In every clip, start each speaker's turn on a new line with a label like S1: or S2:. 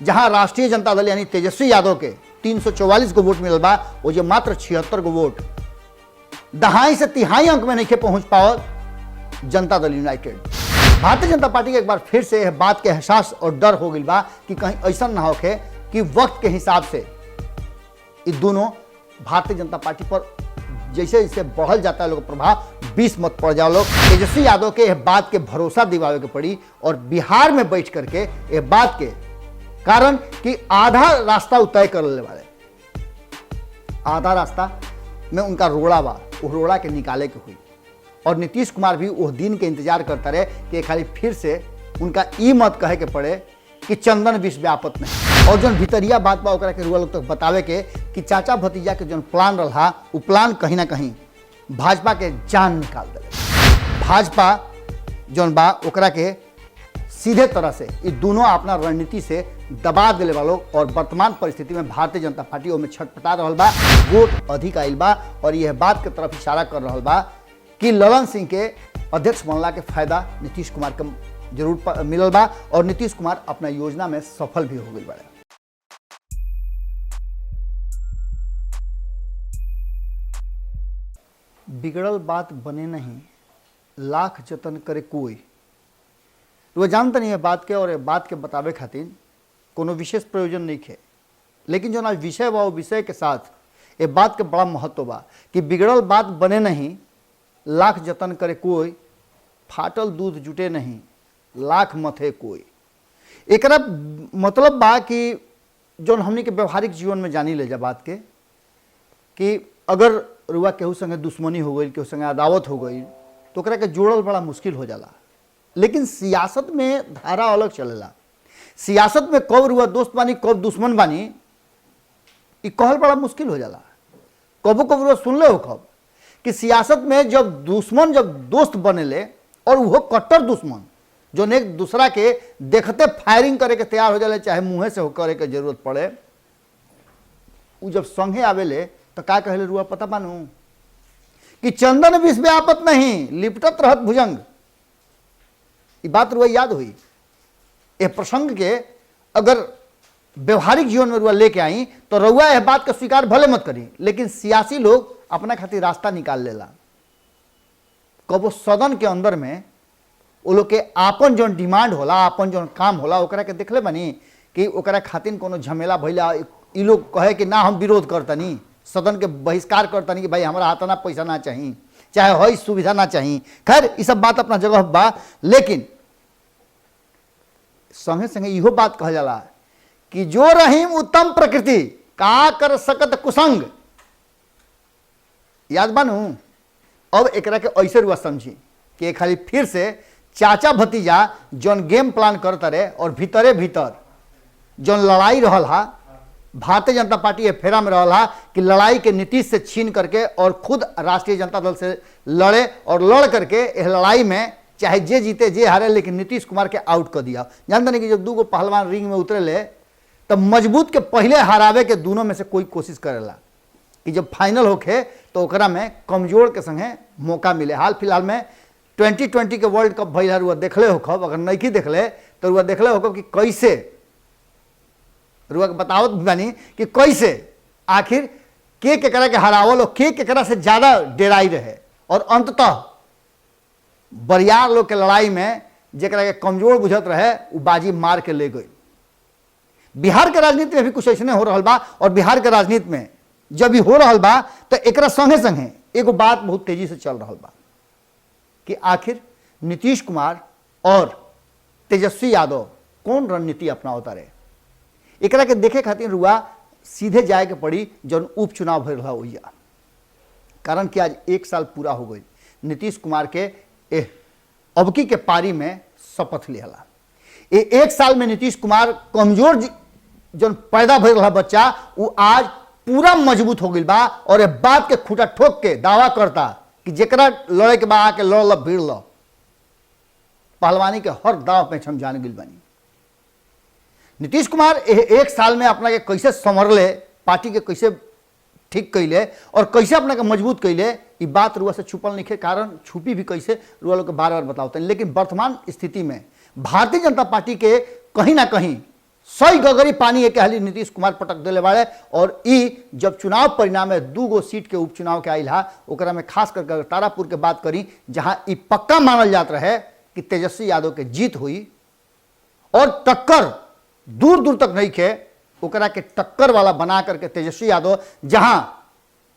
S1: जहां राष्ट्रीय जनता दल यानी तेजस्वी यादव के 344 को वोट मिलल बा, वो जो मात्र 76 को वोट दहाई से तिहाई अंक में नहीं पहुंच पावल जनता दल यूनाइटेड। भारतीय जनता पार्टी के एक बार फिर से यह बात के एहसास और डर हो गई बा कि कहीं ऐसा ना होके कि वक्त के हिसाब से ये दोनों भारतीय जनता पार्टी पर जैसे जैसे बढ़ल जाता है लोग प्रभाव 20 मत पड़ जाओ लोग। तेजस्वी यादव के यह बात के भरोसा दिवावे के पड़ी और बिहार में बैठ करके यह बात के कारण कि आधा रास्ता तय कर ले वाले, आधा रास्ता में उनका रोड़ा बा, वो रोड़ा के निकाले के हुई। और नीतीश कुमार भी वो दिन के इंतजार करता रहे कि खाली फिर से उनका ई मत कहे के पड़े कि चंदन विष व्यापत नहीं। और जो भितरिया बात बा ओकरा के रुआ लोग तक बतावे के कि चाचा भतीजा के जो प्लान रहा वो प्लान कहीं ना कहीं भाजपा के जान निकाल दे। भाजपा जौन बा ओकरा के सीधे तरह से ये दोनों अपना रणनीति से दबा दिले वालों और वर्तमान परिस्थिति में भारतीय जनता पार्टी में छटपटा रहा बा, वोट अधिक आयल बा और यह बात के तरफ इशारा कर रहा बा कि ललन सिंह के अध्यक्ष बनला के फायदा नीतीश कुमार के जरूर मिलल बा और नीतीश कुमार अपना योजना में सफल भी हो गई बा। बिगड़ल बात बने नहीं, लाख जतन करे कोई। वो जानते नहीं है बात के और बात के बतावे खातिर कोनो विशेष प्रयोजन नहीं है, लेकिन जो ना विषय बा वो विषय के साथ ये बात के बड़ा महत्व बा कि बिगड़ल बात बने नहीं, लाख जतन करे कोई, फाटल दूध जुटे नहीं, लाख मथे कोई। एकरा मतलब बा कि जो हमनी के व्यवहारिक जीवन में जानी ले जा बात के कि अगर रुआ केहू संगे दुश्मनी हो गई, केहू संगे अदावत हो गई तो ओकरा के जोड़ल बड़ा मुश्किल हो जाला। लेकिन सियासत में धारा अलग चलेला। सियासत में कब रुआ दोस्त बानी कब दुश्मन बानी ये कहल बड़ा मुश्किल हो जाला। कबो कब रुआ सुन ले हो कब कि सियासत में जब दुश्मन जब दोस्त बनेले और वो कट्टर दुश्मन जो एक दूसरा के देखते फायरिंग करे के तैयार हो जाले, चाहे मुँहे से हो करे के जरूरत पड़े, वो जब संगे आवेले तो का कहले रुआ पता बानू कि चंदन विष व्यापत नहीं, लिपटत रहत भुजंग। ये बात रुआ याद हुई। ये प्रसंग के अगर व्यवहारिक जीवन में रुआ लेके आई तो रुआ यह बात का स्वीकार भले मत करी, लेकिन सियासी लोग अपना खातिर रास्ता निकाल लेला। कबो सदन के अंदर में वो लोग के आपन जो डिमांड होला, आपन जो काम होला ओकरा के देखले बनी कि ओकरा खातिर कोनो झमेला भइला, ये लोग कहे कि ना हम विरोध करतनी, सदन के बहिष्कार करतनी कि भाई हमारा हाथना पैसा ना चाहिए, चाहे हई सुविधा ना चाहिए। खैर ये सब बात अपना जगह बा, लेकिन संगे संगे इहो बात कह जाला कि जो रहीम उत्तम प्रकृति का कर सकत कुसंग। याद बानू। अब एकरा के ऐसे रुआ समझी कि खाली फिर से चाचा भतीजा जौन गेम प्लान करता रहे और भीतरे भीतर जौन लड़ाई रहल हा, भारतीय जनता पार्टी ये फेरा में रहल हा कि लड़ाई के नीतीश से छीन करके और खुद राष्ट्रीय जनता दल से लड़े और लड़ करके इस लड़ाई में चाहे जे जीते जे हारे, लेकिन नीतीश कुमार के आउट कर दिया। जानते नहीं कि जब दूगो पहलवान रिंग में उतरे ले तब मजबूत के पहले हरावे के दोनों में से कोई कोशिश करेला कि जब फाइनल होके तो ओकरा में कमजोर के संगे मौका मिले। हाल फिलहाल में 2020 के वर्ल्ड कप भइल रुआ देखले हो खब, अगर नहीं देखले तो रुआ देखले हो कि कैसे रुआ बतावत बानी कि कैसे आखिर के केकरा के हरावल और के केकरा से ज्यादा डेराई रहे और अंततः बरियार लोग के लड़ाई में जेकरा के कमजोर बुझत रहे वो बाजी मार के ले गई। बिहार के राजनीति में भी कुछ ऐसे हो रहा बा और बिहार के राजनीति में जब भी हो रहा बा तो एकरा संगे संगे एगो बात बहुत तेजी से चल रहा बा कि आखिर नीतीश कुमार और तेजस्वी यादव कौन रणनीति अपनावता रहे। एकरा के देखे खातिर रुआ सीधे जाए के पड़ी जौन उपचुनाव भइल रहा ओइया। कारण कि आज 1 साल पूरा हो गई नीतीश कुमार के अबकी के पारी में शपथ लिहला। 1 साल में नीतीश कुमार कमजोर जौन पैदा भइल रहा बच्चा वो आज पूरा मजबूत हो गई बा और ये बात के खूटा ठोक के दावा करता कि जेकरा लड़े के बा आके लड़ ल भीड़ ल। पहलवानी के हर दाव पे हम जान गई बानी। नीतीश कुमार 1 साल में अपना के कैसे संभरले, पार्टी के कैसे ठीक कैले और कैसे अपना के मजबूत कैले, ये बात रुआ से छुपल नहीं है। कारण छुपी भी कैसे रुआ लोग के बार बार बताते हैं। लेकिन वर्तमान स्थिति में भारतीय जनता पार्टी के कहीं ना कहीं सही गगरी पानी एक हाली नीतीश कुमार पटक दिले बाड़े। और ई जब चुनाव परिणाम में 2 सीट के उपचुनाव के आयल हा, ओकरा में खास करके तारापुर के बात करी, जहां ई पक्का मानल जात रहे कि तेजस्वी यादव के जीत हुई और टक्कर दूर दूर तक नहीं खे, ओकरा के टक्कर वाला बना करके तेजस्वी यादव जहां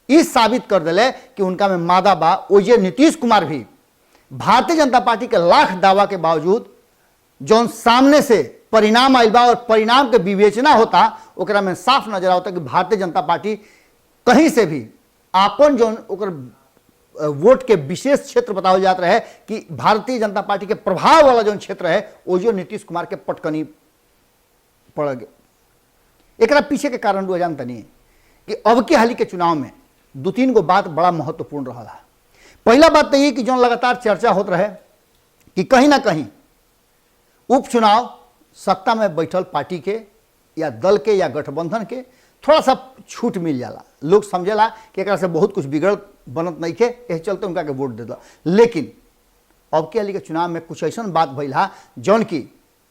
S1: ई साबित कर दिले कि उनका में मादा बा, ओजे नीतीश कुमार भी भारतीय जनता पार्टी के लाख दावा के बावजूद जौन सामने से परिणाम आयल बा और परिणाम के विवेचना होता, ओकरा में साफ नजर आता कि भारतीय जनता पार्टी कहीं से भी आपन जौन ओकर वोट के विशेष क्षेत्र बतावल जात रहे कि भारतीय जनता पार्टी के प्रभाव वाला जौन क्षेत्र है, ओजो नीतीश कुमार के पटकनी पड़ गए। एकरा पीछे के कारण रुआ जानता नहीं कि अब के हाल के चुनाव में 2-3 गो बात बड़ा महत्वपूर्ण रहा है। पहला बात तो ये कि जो लगातार चर्चा होत रहे कि कहीं ना कहीं उपचुनाव सत्ता में बैठल पार्टी के या दल के या गठबंधन के थोड़ा सा छूट मिल जाला, लोग समझेला कि एकरा से बहुत कुछ बिगड़ बनत नहीं के, एह चलते उनका के वोट दे दो। लेकिन अब के हाल के चुनाव में कुछ ऐसा बात भइल हा जौन की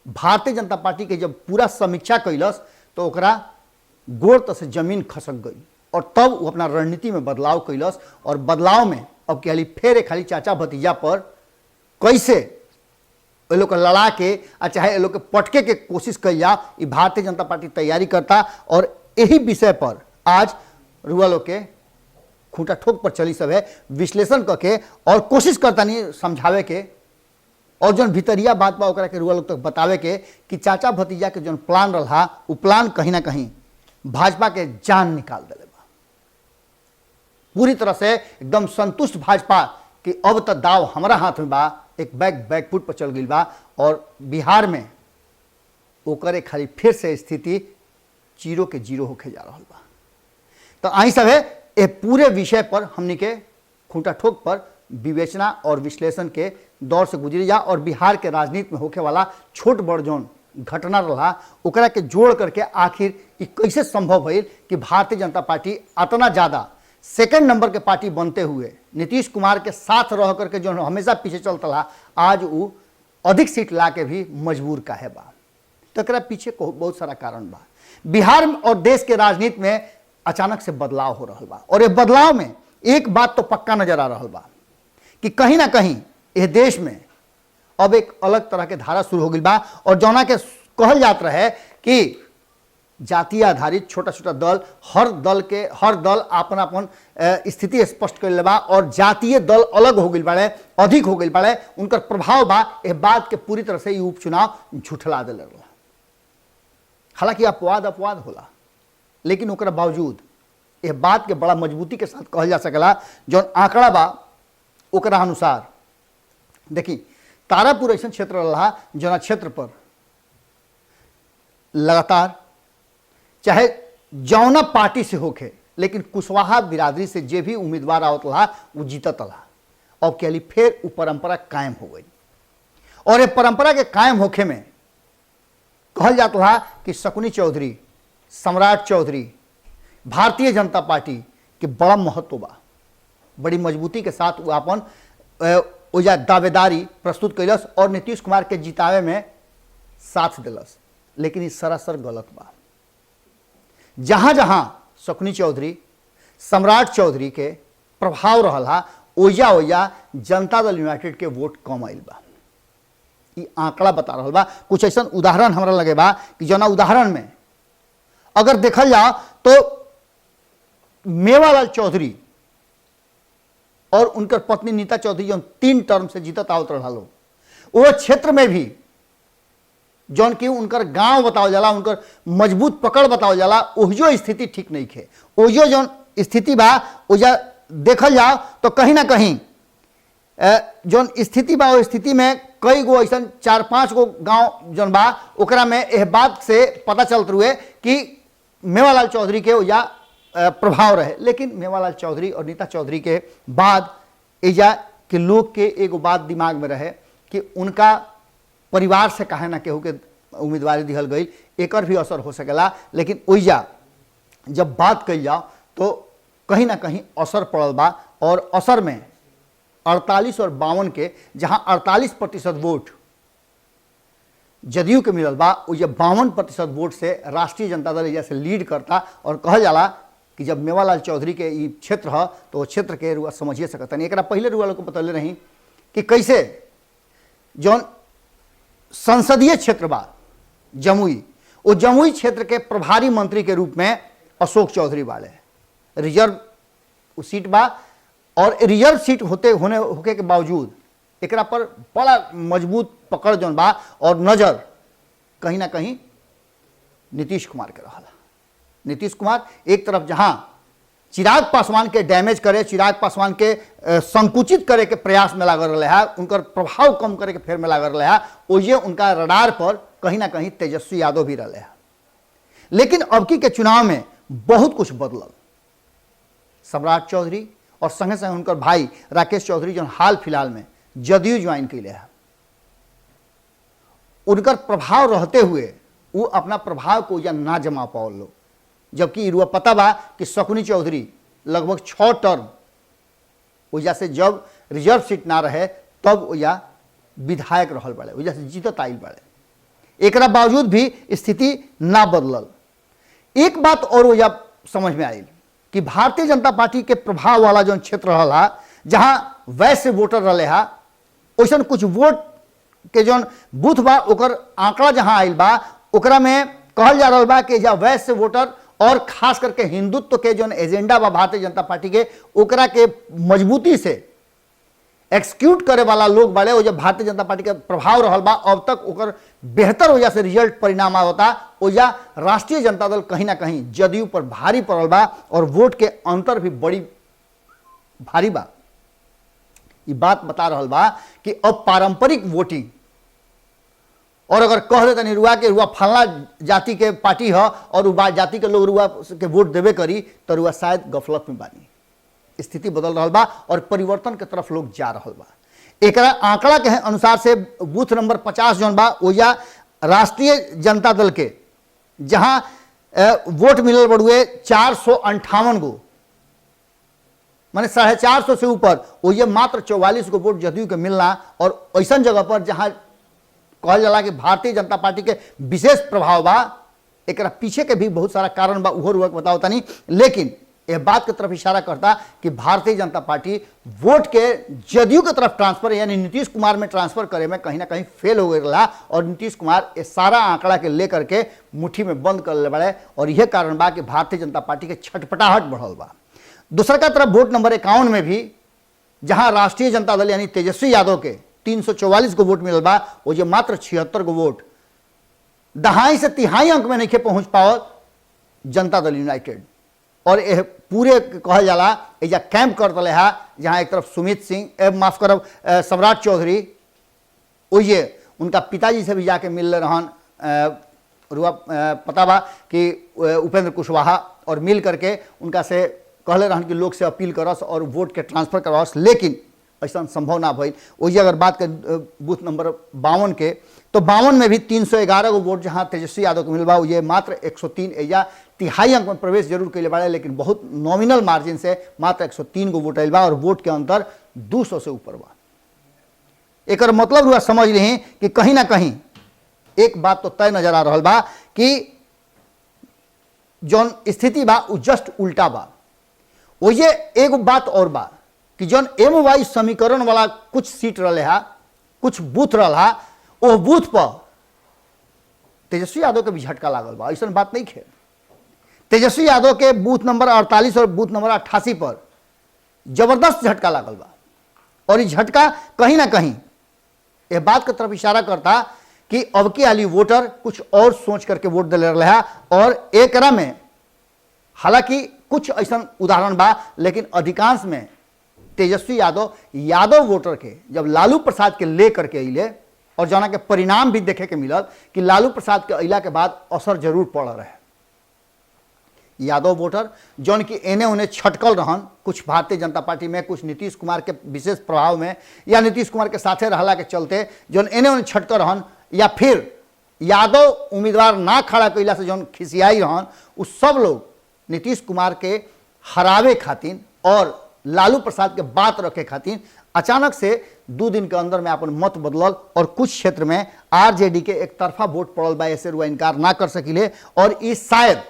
S1: भारतीय जनता पार्टी के जब पूरा समीक्षा कैलस तो ओकरा गोड़ तक से जमीन खसक गई और तब वो अपना रणनीति में बदलाव कैलस। और बदलाव में अब के हाली फिर एक खाली चाचा भतीजा पर कैसे ये लोग लड़ा के चाहे ये लोग के पटके के कोशिश कल जाओ, ये भारतीय जनता पार्टी तैयारी करता। और यही विषय पर आज रुआ लोग के खूंटा ठोक पर चली सब है विश्लेषण करके और कोशिश करता नहीं समझावे के और जो भीतरिया बात बा ओकरा के रुआ लोग तक बतावे के कि चाचा भतीजा के जो प्लान रहा वो प्लान कहीं ना कहीं भाजपा के जान निकाल दिले बा। पूरी तरह से एकदम संतुष्ट भाजपा कि अब तक दाव हमारा हाथ में बा, एक बैकफुट पर चल गई बा और बिहार में ओकरे खाली फिर से स्थिति 0 के 0 होके जा रहा बा। तो आई सब है ये पूरे विषय पर हमनी के खूंटा ठोक पर विवेचना और विश्लेषण के दौर से गुजरी जा और बिहार के राजनीति में होके वाला छोट बड़ जौन घटना रहा ओकरा के जोड़ करके आखिर ये कैसे संभव भइल कि भारतीय जनता पार्टी इतना ज़्यादा सेकंड नंबर के पार्टी बनते हुए नीतीश कुमार के साथ रह करके जो हमेशा पीछे चलता रहा, आज वो अधिक सीट ला के भी मजबूर काहे बा। तो एकरा पीछे बहुत सारा कारण बा। बिहार और देश के राजनीति में अचानक से बदलाव हो रहा बा और ये बदलाव में एक बात तो पक्का नजर आ रहा बा कि कहीं ना कहीं यह देश में अब एक अलग तरह के धारा शुरू हो गई बा और जौना के कहल जात रहे कि जातीय आधारित छोटा छोटा दल हर दल अपन अपन स्थिति स्पष्ट कर ले बा और जातीय दल अलग हो गई बाड़े, अधिक हो गई बाड़े, उनकर प्रभाव बा। यह बात के पूरी तरह से ये उपचुनाव झुठला दिले रहा। हालांकि अपवाद होला लेकिन ओकरा बावजूद यह बात के बड़ा मजबूती के साथ कहल जा सकेला जौन आंकड़ा बा ओकरा अनुसार देखी तारापुर ऐसा क्षेत्र रहा जना क्षेत्र पर लगातार चाहे जौना पार्टी से होके लेकिन कुशवाहा बिरादरी से जे भी उम्मीदवार आवत रहा वो जीतत रहा। अब के लिए फिर वो परंपरा कायम हो गई और ये परंपरा के कायम होखे में कहल जात रहा कि शकुनी चौधरी, सम्राट चौधरी, भारतीय जनता पार्टी के बड़ा महत्व बा, बड़ी मजबूती के साथ वो अपन ओजा दावेदारी प्रस्तुत कैलस और नीतीश कुमार के जितावे में साथ दिलस। लेकिन ये सरासर गलत बा। जहां जहां शकुनी चौधरी, सम्राट चौधरी के प्रभाव रहा ओजा जनता दल यूनाइटेड के वोट कम आयल बा। ये आंकड़ा बता रहा बा। कुछ ऐसा उदाहरण हमरा लगे बा कि जना उदाहरण में अगर देखल जाओ तो मेवालाल चौधरी और उनकर पत्नी नीता चौधरी जो 3 टर्म से जीतत आवत रहा लोग, वो क्षेत्र में भी जौन की उनकर गांव बताओ जाला, उनकर मजबूत पकड़ बताओ जाला, ओहिजो स्थिति ठीक नहीं खे। ओहिजो जौन स्थिति बा ओजा देखल जाओ तो कहीं ना कहीं जौन स्थिति बा वो स्थिति में कई गो ऐसा 4-5 गो गांव जौन बा ओकरा में यह बात से पता चलत रुए कि मेवालाल चौधरी के ओजा प्रभाव रहे। लेकिन मेवालाल चौधरी और नीता चौधरी के बाद एजा के लोग के एगो बात दिमाग में रहे कि उनका परिवार से काहे ना केहू के उम्मीदवारी दिहल गई, एकर भी असर हो सकेला। लेकिन ओइजा जब बात कल जाओ तो कहीं ना कहीं असर पड़ल बा और असर में 48 और 52 के जहां 48% वोट जदयू के मिलल बा वो 52% वोट से राष्ट्रीय जनता दल एजा से लीड करता। और कहल जाला कि जब मेवालाल चौधरी के ई क्षेत्र है तो वो क्षेत्र के रुआ समझिए सकता नहीं। एक पहले रुआ लोग को बतौले रही कि कैसे जौन संसदीय क्षेत्र बा जमुई, वो जमुई क्षेत्र के प्रभारी मंत्री के रूप में अशोक चौधरी वाले रिजर्व सीट बा। और रिजर्व सीट होके के बावजूद एकरा पर बड़ा मजबूत पकड़ जौन बा और नजर कहीं ना कहीं नीतीश कुमार के रहा। नीतीश कुमार एक तरफ जहां चिराग पासवान के डैमेज करे, चिराग पासवान के संकुचित करे के प्रयास में लागल रहा है, उनकर प्रभाव कम करे के फेर में लागल रहा है, ओजे उनका रडार पर कहीं ना कहीं तेजस्वी यादव भी रहे हैं। लेकिन अबकी के चुनाव में बहुत कुछ बदलल। सम्राट चौधरी और संगे संगे उनकर भाई राकेश चौधरी जो हाल फिलहाल में जदयू ज्वाइन कैले है, उनकर प्रभाव रहते हुए वो अपना प्रभाव को या ना जमा पाओ लोग। जबकि इरुआ पता बा कि शकुनी चौधरी लगभग 6 टर्म वजह से जब रिजर्व सीट ना रहे तब वजह विधायक रहल बड़े, वजह से जीतत आइल बड़े। एकरा बावजूद भी स्थिति ना बदलल। एक बात और वजह समझ में आई कि भारतीय जनता पार्टी के प्रभाव वाला जो क्षेत्र रहा, जहां वैश्य वोटर रहे हा, वैसन कुछ वोट के जो बूथ बा ओकर आंकड़ा जहां आइल बा, ओकरा में कहल जा रहा बा कि जहाँ वैश्य वोटर और खास करके हिंदुत्व के जो एजेंडा बा भारतीय जनता पार्टी के, ओकरा के मजबूती से एक्सिक्यूट करे वाला लोग बड़े वो जब भारतीय जनता पार्टी के प्रभाव रहल बा, अब तक ओकर बेहतर वजह से रिजल्ट परिणाम होता। वजह राष्ट्रीय जनता दल कहीं ना कहीं जदयू पर भारी पड़ल बा और वोट के अंतर भी बड़ी भारी बा। ये बात बता रहल बा कि अब पारंपरिक वोटिंग, और अगर कह देता नहीं रुआ के रुआ फलना जाति के पार्टी है और उ जाति के लोग रुआ के वोट देवे करी, तो रुआ शायद गफलत में बानी। स्थिति बदल रहा बा और परिवर्तन के तरफ लोग जा रहा बा। एकरा आंकड़ा के अनुसार से बूथ नंबर 50 जौन बा ओजा राष्ट्रीय जनता दल के जहां वोट मिलल बड़ुए 458 गो, माने 450 से ऊपर, ओजे मात्र 44 गो वोट जदयू के मिलना। और ऐसा जगह पर जहां कहल जाला कि भारतीय जनता पार्टी के विशेष प्रभाव बा, एकरा पीछे के भी बहुत सारा कारण बा, उहो रुआ के बताओ तनी। लेकिन यह बात की तरफ इशारा करता कि भारतीय जनता पार्टी वोट के जदयू की तरफ ट्रांसफर यानी नीतीश कुमार में ट्रांसफर करे में कहीं ना कहीं फेल हो गया और नीतीश कुमार ये सारा आंकड़ा के लेकर के मुट्ठी में बंद कर ले बड़े। और यह कारण बा कि भारतीय जनता पार्टी के छटपटाहट बढ़ल बा। दूसरा का तरफ वोट नंबर 51 में भी जहां राष्ट्रीय जनता दल यानी तेजस्वी यादव के 344 को वोट मिलल बा, वो जो मात्र 76 को वोट, दहाई से तिहाई अंक में नहीं पहुंच पाओ जनता दल यूनाइटेड। और यह पूरे कहल जाला एजा कैंप कर दले है, जहां एक तरफ सुमित सिंह माफ करब सम्राट चौधरी, ओइए उनका पिताजी से भी जाके मिल रहन, रुआ पता बा कि उपेंद्र कुशवाहा, और मिल करके उनका से कहले रहन कि लोग से अपील करस और वोट के ट्रांसफर करवास। लेकिन ऐसा संभव ना भइल। वही अगर बात कर बूथ नंबर 52 के, तो 52 में भी 311 गो वोट जहां तेजस्वी यादव को मिलबा, ये मात्र 103 एजा तिहाई अंक में प्रवेश जरूर कैले बाड़े, लेकिन बहुत नॉमिनल मार्जिन से मात्र 103 गो वोट आइल बा और वोट के अंतर 200 से ऊपर बा। एक मतलब हुआ समझ ली कि कहीं ना कहीं एक बात तो तय नजर आ रहा बा कि जौन स्थिति बा उ जस्ट उल्टा बा। वही एक बात और बा कि जौन MY समीकरण वाला कुछ सीट रहा, कुछ बूथ रहा, वो बूथ पर तेजस्वी यादव के भी झटका लागल बा। ऐसा बात नहीं है। तेजस्वी यादव के बूथ नंबर 48 और बूथ नंबर 88 पर जबरदस्त झटका लागल बा। और ये झटका कहीं ना कहीं यह बात की तरफ इशारा करता कि अब के आली वोटर कुछ और सोच करके वोट दिले रहा। और एकरा में हालांकि कुछ ऐसा उदाहरण बा, लेकिन अधिकांश में तेजस्वी यादव वोटर के जब लालू प्रसाद के ले करके अइले, और जना के परिणाम भी देखे के मिलल कि लालू प्रसाद के अइला के बाद असर जरूर पड़ रहे। यादव वोटर जौन की एने उन्हें छटकल रहन, कुछ भारतीय जनता पार्टी में, कुछ नीतीश कुमार के विशेष प्रभाव में या नीतीश कुमार के साथे रहला के चलते जौन एने उन्हें छटकल रहन, या फिर यादव उम्मीदवार ना खड़ा कैला से जौन खिसियाई रहन, उस सब लोग नीतीश कुमार के हरावे खातिर और लालू प्रसाद के बात रखे खातिर अचानक से 2 दिन के अंदर में अपन मत बदलल और कुछ क्षेत्र में आरजेडी के एक तरफा वोट पड़ल बा, ऐसे रुआ इनकार ना कर सकिले। और ये शायद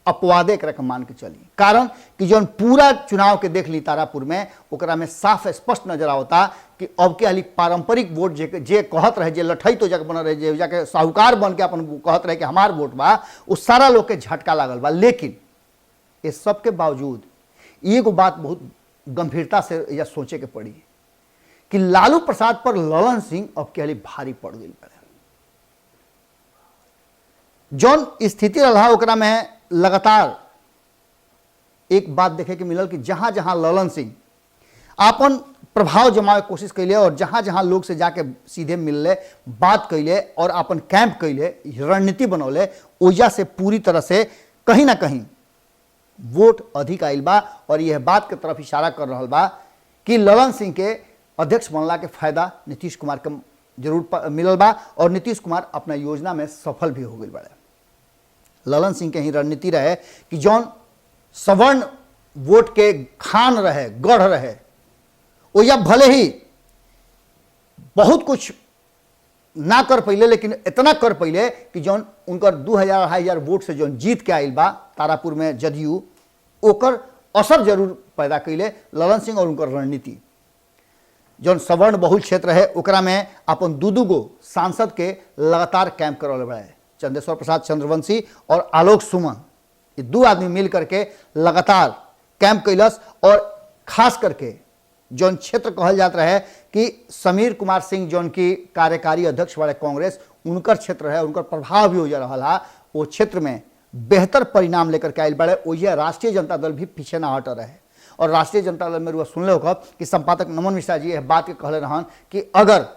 S1: अपवादे एक मान के चली, कारण कि जो पूरा चुनाव के देख ली तारापुर में ओकरा में साफ स्पष्ट नजर आवता कि अब के हाली पारंपरिक वोट जे कहत रहे, जे लठई तो जग बन रहे, जे जाके साहूकार बन के अपन कहत रहे कि हमार वोट बा, उस सारा लोग के झटका लागल बा। लेकिन इस सब के बावजूद एगो बात बहुत गंभीरता से यह सोचे के पड़ी कि लालू प्रसाद पर ललन सिंह अब के हाली भारी पड़ गई बड़े। जौन स्थिति रहा ओकरा में लगातार एक बात देखे के मिलल कि जहां जहां ललन सिंह अपन प्रभाव जमावे के कोशिश कैले और जहां जहां लोग से जाके सीधे मिलले, बात कैले और अपन कैंप कैले, रणनीति बनौले, ओजा से पूरी तरह से कहीं ना कहीं वोट अधिक आइल बा। और यह बात के तरफ इशारा कर रहा बा कि ललन सिंह के अध्यक्ष बनला के फायदा नीतीश कुमार के जरूर मिलल बा और नीतीश कुमार अपना योजना में सफल भी हो गई बड़े। ललन सिंह के ही रणनीति रहे कि जौन सवर्ण वोट के खान रहे, गढ़ रहे, वो या भले ही बहुत कुछ ना कर पहिले, लेकिन इतना कर पहिले कि जौन उनकर 2000-2500 वोट से जौन जीत के आइल बा तारापुर में जदयू, ओकर असर जरूर पैदा कैले ललन सिंह और उनकर रणनीति। जौन सवर्ण बहुल क्षेत्र है ओकरा में अपन दू गो सांसद के लगातार कैंप करल बड़े, चंदेश्वर प्रसाद चंद्रवंशी और आलोक सुमन, ये 2 आदमी मिल करके लगातार कैंप कैलस। और खास करके जौन क्षेत्र कहल जात रहे कि समीर कुमार सिंह जौन की कार्यकारी अध्यक्ष वाले कांग्रेस, उनकर क्षेत्र है, उनकर प्रभाव भी हो जा रहा है, वो क्षेत्र में बेहतर परिणाम लेकर के आयल बड़े। वही राष्ट्रीय जनता दल भी पीछे ना हट रहे। और राष्ट्रीय जनता दल में रुआ सुन ले कि संपादक नमन मिश्रा जी यह बात के कहले रहन कि अगर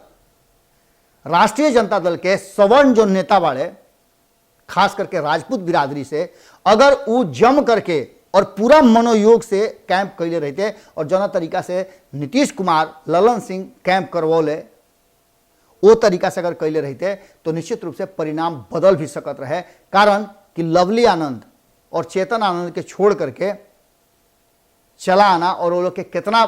S1: राष्ट्रीय जनता दल के सवर्ण जो नेता बाड़े, खास करके राजपूत बिरादरी से, अगर वो जम करके और पूरा मनोयोग से कैंप कैले रहते और जना तरीका से नीतीश कुमार ललन सिंह कैंप करवौले, वो तरीका से अगर कैले रहते तो निश्चित रूप से परिणाम बदल भी सकत रहे। कारण कि लवली आनंद और चेतन आनंद के छोड़ करके चला आना और वो लोग के कितना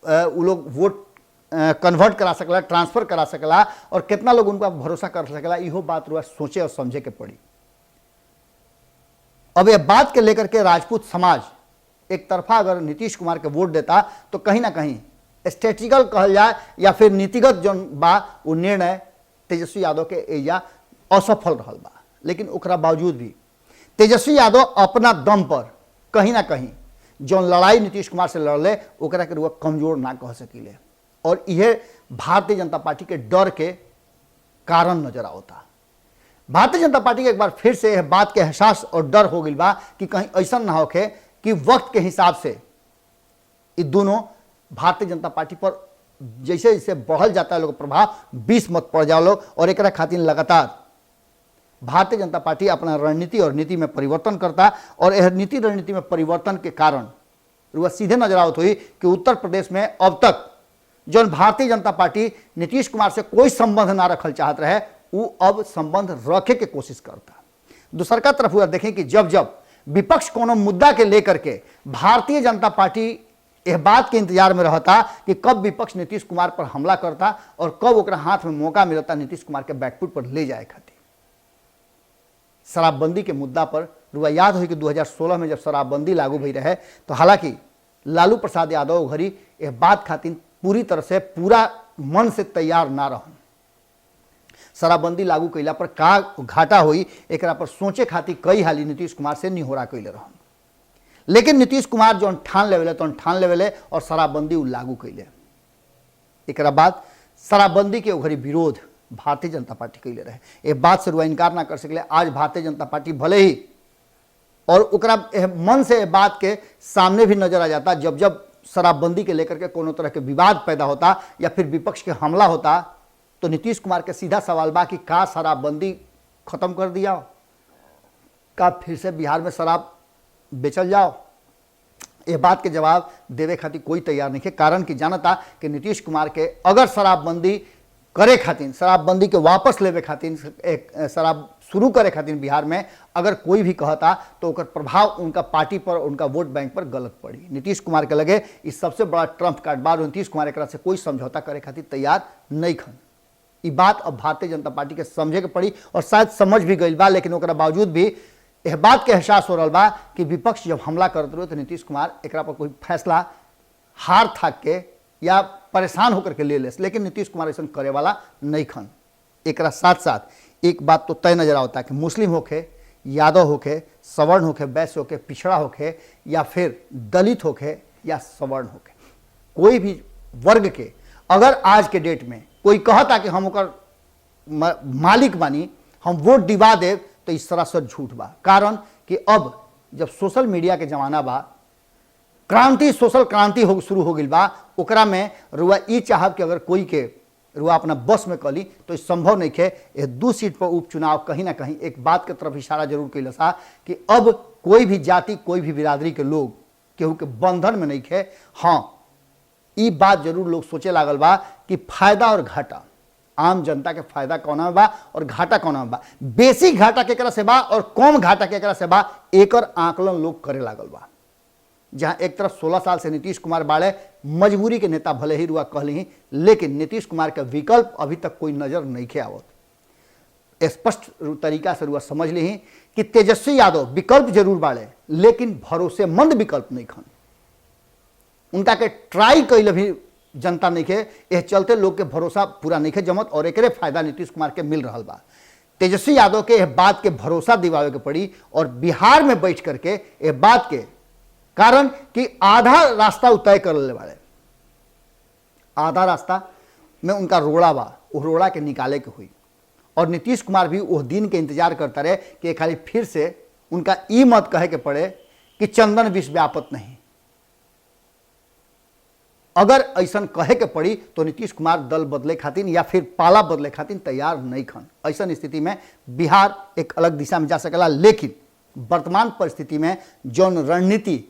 S1: वो लोग वोट कन्वर्ट करा सकला, ट्रांसफर करा सकला और कितना लोग उनका भरोसा कर सकला, इहो बात रुआ सोचे और समझे के पड़ी। अब यह बात के लेकर के राजपूत समाज एक तरफा अगर नीतीश कुमार के वोट देता तो कहीं ना कहीं स्ट्रेटेजिकल कहल जाए या फिर नीतिगत जो बा वो निर्णय तेजस्वी यादव के एजा असफल रहल बा। लेकिन ओकरा बावजूद भी तेजस्वी यादव अपना दम पर कहीं ना कहीं जो लड़ाई नीतीश कुमार से लड़ले ओकरा के रुआ कमजोर ना कह सकीले। और यह भारतीय जनता पार्टी के डर के कारण नजर आवता। भारतीय जनता पार्टी के एक बार फिर से यह बात के एहसास और डर हो गई बा कि कहीं ऐसा ना होके कि वक्त के हिसाब से ये दोनों भारतीय जनता पार्टी पर जैसे जैसे बढ़ल जाता है लोग प्रभाव 20 मत पड़ जाओ लोग। और एक खातिर लगातार भारतीय जनता पार्टी अपना रणनीति और नीति में परिवर्तन करता और यह नीति रणनीति में परिवर्तन के कारण वह सीधे नजर आवत हुई कि उत्तर प्रदेश में अब तक जो भारतीय जनता पार्टी नीतीश कुमार से कोई संबंध ना रखल चाहत रहे, वो अब संबंध रखे के कोशिश करता। दूसर का तरफ हुआ देखें कि जब जब विपक्ष कोनो मुद्दा के लेकर के भारतीय जनता पार्टी यह बात के इंतजार में रहता कि कब विपक्ष नीतीश कुमार पर हमला करता और कब ओकरा हाथ में मौका मिलता नीतीश कुमार के बैकफुट पर ले जाए खातिर। शराबबंदी के मुद्दा पर रुआ याद हो कि 2016 में जब शराबबंदी लागू भई रहे तो हालांकि लालू प्रसाद यादव घड़ी यह बात खातिर पूरी तरह से पूरा मन से तैयार ना रहन। शराबबंदी लागू कैला पर का घाटा हुई एकरा पर सोचे खातिर कई हाली नीतीश कुमार से निहोरा कैले रहन। लेकिन नीतीश कुमार जो ठान लेवेले तो ठान लेवेले और शराबबंदी लागू कैले। एकरा बाद शराबबंदी के घड़ी विरोध भारतीय जनता पार्टी कैले रहे। ये बात से रुआ इनकार ना कर सकले। आज भारतीय जनता पार्टी भले ही और ओकरा मन से बात के सामने भी नजर आ जाता जब जब शराबबंदी के लेकर के कोनो तरह के विवाद पैदा होता या फिर विपक्ष के हमला होता तो नीतीश कुमार के सीधा सवाल बा कि का शराबबंदी खत्म कर दिया, का फिर से बिहार में शराब बेचल जाओ। ये बात के जवाब देवे खातिर कोई तैयार नहीं है। कारण कि जानता कि नीतीश कुमार के अगर शराबबंदी करे खातिर, शराबबंदी के वापस लेवे खातिर, एक शराब शुरू करे खातिर बिहार में अगर कोई भी कहता तो ओकर प्रभाव उनका पार्टी पर, उनका वोट बैंक पर गलत पड़ी। नीतीश कुमार के लगे इस सबसे बड़ा ट्रम्प कार्ड बा। नीतीश कुमार एक से कोई समझौता करे खातिर तैयार नहीं खन। ये बात अब भारतीय जनता पार्टी के समझे के पड़ी और शायद समझ भी गई बा, लेकिन ओकरा बावजूद भी यह बात के एहसास हो रहा बा कि विपक्ष जब हमला करते रहे तो नीतीश कुमार एक पर कोई फैसला हार थाक के या परेशान होकर के ले लेकिन नीतीश कुमार ऐसा करे वाला नहीं खन। एक साथ साथ एक बात तो तय नजर आता है कि मुस्लिम होके, यादव होके, सवर्ण होके, वैश्य होके, पिछड़ा होके या फिर दलित होके या सवर्ण होके, कोई भी वर्ग के अगर आज के डेट में कोई कहता कि हम ओकर मालिक बानी, हम वोट दिवा देव, तो इस सरासर झूठ बा। कारण कि अब जब सोशल मीडिया के जमाना बा, क्रांति, सोशल क्रांति हो शुरू हो गई बा, ओकरा में रुआ ई चाहब कि अगर कोई के रुआ अपना बस में कली तो इस संभव नहीं है। ये 2 सीट पर उपचुनाव कहीं ना कहीं एक बात के तरफ इशारा जरूर कैल सा कि अब कोई भी जाति, कोई भी बिरादरी के लोग केहू के बंधन में नहीं है। हाँ, ये बात जरूर लोग सोचे लागल बा कि फायदा और घाटा, आम जनता के फायदा कौन में बा और घाटा कौन में बा, बेसी घाटा केकरा से बा और कम घाटा केकरा से बा, एकर आकलन लोग करे लागल बा। जहां एक तरफ 16 साल से नीतीश कुमार बाड़े, मजबूरी के नेता भले ही रुआ कहली, लेकिन नीतीश कुमार के विकल्प अभी तक कोई नजर नहीं के आवत। स्पष्ट तरीका से रुआ समझ ली कि तेजस्वी यादव विकल्प जरूर बाड़े, लेकिन भरोसेमंद विकल्प नहीं खन। उनका के ट्राई कैल भी जनता नहीं के, यह चलते लोग के भरोसा पूरा नहीं के जमत और एकरे फायदा नीतीश कुमार के मिल रहा बा। तेजस्वी यादव के यह बात के भरोसा दिवावे के पड़ी और बिहार में बैठ करके यह बात के कारण कि आधा रास्ता तय कर ले वाले, आधा रास्ता में उनका रोड़ा बा, वो रोड़ा के निकाले के हुई। और नीतीश कुमार भी वो दिन के इंतजार करता रहे कि खाली फिर से उनका ई मत कहे के पड़े कि चंदन विष व्यापत नहीं। अगर ऐसा कहे के पड़ी तो नीतीश कुमार दल बदले खातिर या फिर पाला बदले खातिर तैयार नहीं खन। ऐसा स्थिति में बिहार एक अलग दिशा में जा सकेला, लेकिन वर्तमान परिस्थिति में जौन रणनीति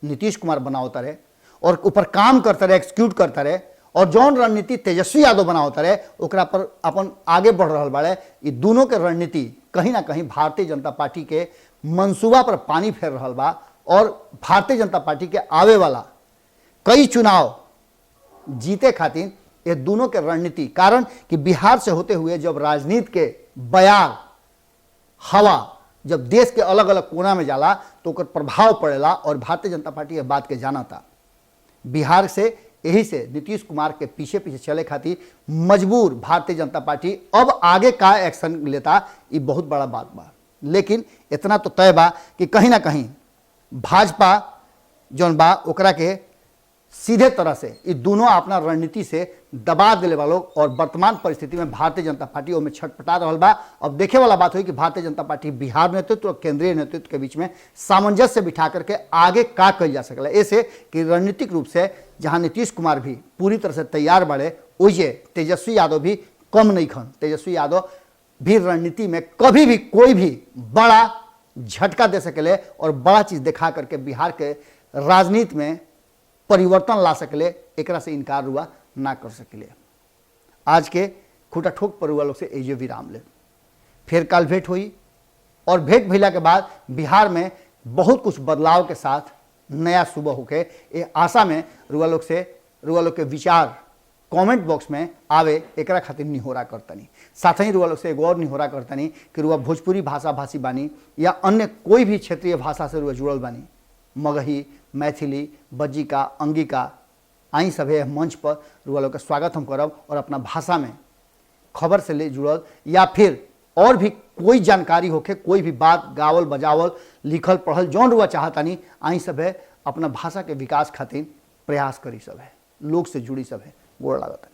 S1: नीतीश कुमार बनावता रहे और ऊपर काम करता रहे, एक्सिक्यूट करता रहे, और जौन रणनीति तेजस्वी यादव बनावता रहे ओकरा पर अपन आगे बढ़ रहा बाड़े, ये दोनों के रणनीति कहीं ना कहीं भारतीय जनता पार्टी के मंसूबा पर पानी फेर रहा बा और भारतीय जनता पार्टी के आवे वाला कई चुनाव जीते खातिर ये दोनों के रणनीति, कारण कि बिहार से होते हुए जब राजनीति के बयार हवा जब देश के अलग अलग कोना में जाला तो ओकर प्रभाव पड़ेला और भारतीय जनता पार्टी ये बात के जाना था। बिहार से यही से नीतीश कुमार के पीछे पीछे चले खातिर मजबूर भारतीय जनता पार्टी अब आगे का एक्शन लेता, ये बहुत बड़ा बात बा। लेकिन इतना तो तय बा कि कहीं ना कहीं भाजपा जौन बा ओकरा के सीधे तरह से ये दोनों अपना रणनीति से दबा दिले वालों और वर्तमान परिस्थिति में भारतीय जनता पार्टी में छटपटा रहा बा। अब देखे वाला बात हुई कि भारतीय जनता पार्टी बिहार नेतृत्व और केंद्रीय नेतृत्व के बीच में सामंजस्य बिठा करके आगे का कल जा सकला। ऐसे कि रणनीतिक रूप से जहां नीतीश कुमार भी पूरी तरह से तैयार बढ़े, वही तेजस्वी यादव भी कम नहीं खन। तेजस्वी यादव भी रणनीति में कभी भी कोई भी बड़ा झटका दे सकेले और बड़ा चीज दिखा करके बिहार के राजनीति में परिवर्तन ला सकले, एकरा से इनकार हुआ ना कर सकेले। आज के खूटा ठोक पर हुआ लोग से एजे विराम ले, फिर कल भेंट हुई और भेंट भइला के बाद बिहार में बहुत कुछ बदलाव के साथ नया सुबह होके ये आशा में रुआ लोग के विचार कमेंट बॉक्स में आवे, एकरा खातिर निहोरा करतनी। साथ ही रुआ लोग से एगो और निहोरा करतनी कि रुआ भोजपुरी भाषा भाषी बानी या अन्य कोई भी क्षेत्रीय भाषा से रुआ जुड़ल बानी, मगही, मैथिली, बज्जिका, अंगिका, आई सभे मंच पर रुआ लोग का स्वागत हम करब और अपना भाषा में खबर से ले जुड़ल या फिर और भी कोई जानकारी होके, कोई भी बात गावल बजावल लिखल पढ़ल जौन रुआ चाहतानी, आई सभे अपना भाषा के विकास खातिर प्रयास करी, सभे लोग से जुड़ी, सभे गोड़ लागत।